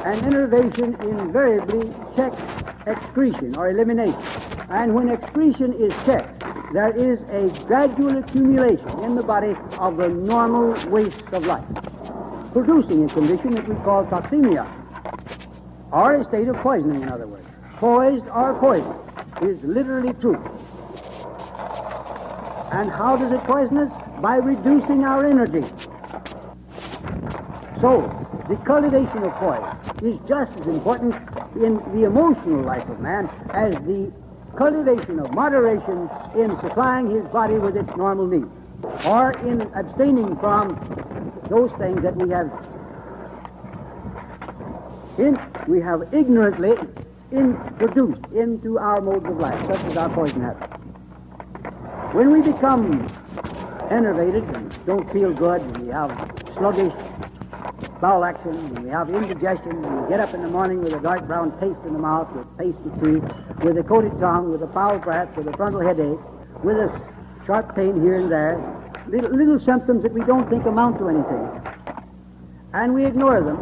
and innervation invariably checks excretion or elimination. And when excretion is checked, there is a gradual accumulation in the body of the normal waste of life, producing a condition that we call toxemia, or a state of poisoning, in other words. Poised or poisoned is literally true. And how does it poison us? By reducing our energy. So, the cultivation of poise is just as important in the emotional life of man as the cultivation of moderation in supplying his body with its normal needs, or in abstaining from those things that we have ignorantly introduced into our modes of life, such as our poison habits. When we become enervated and don't feel good, and we have sluggish bowel action, and we have indigestion, and we get up in the morning with a dark brown taste in the mouth, with pasty teeth, with a coated tongue, with a foul breath, with a frontal headache, with a sharp pain here and there, little symptoms that we don't think amount to anything, and we ignore them,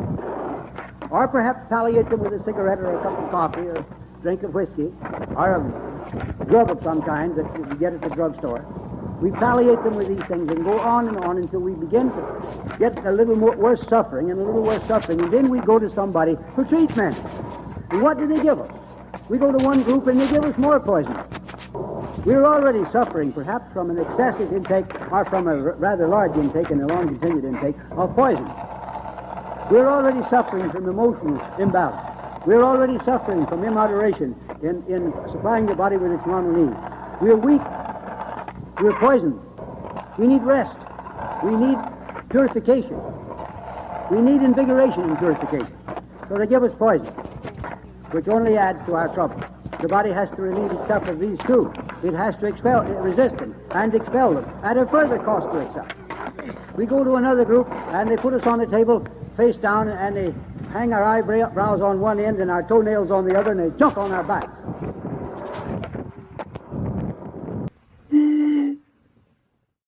or perhaps palliate them with a cigarette or a cup of coffee or a drink of whiskey or a drug of some kind that we get at the drugstore. We palliate them with these things and go on until we begin to get a little more worse suffering and a little worse suffering, and then we go to somebody for treatment. And what do they give us? We go to one group and they give us more poison. We're already suffering perhaps from an excessive intake or from a rather large intake and a long continued intake of poison. We're already suffering from emotional imbalance. We're already suffering from immoderation in supplying the body with its normal needs. We're weak. We're poisoned. We need rest. We need purification. We need invigoration and purification. So they give us poison, which only adds to our trouble. The body has to relieve itself of these two. It has to resist them and expel them at a further cost to itself. We go to another group and they put us on the table face down and they hang our eyebrows on one end and our toenails on the other and they jump on our back.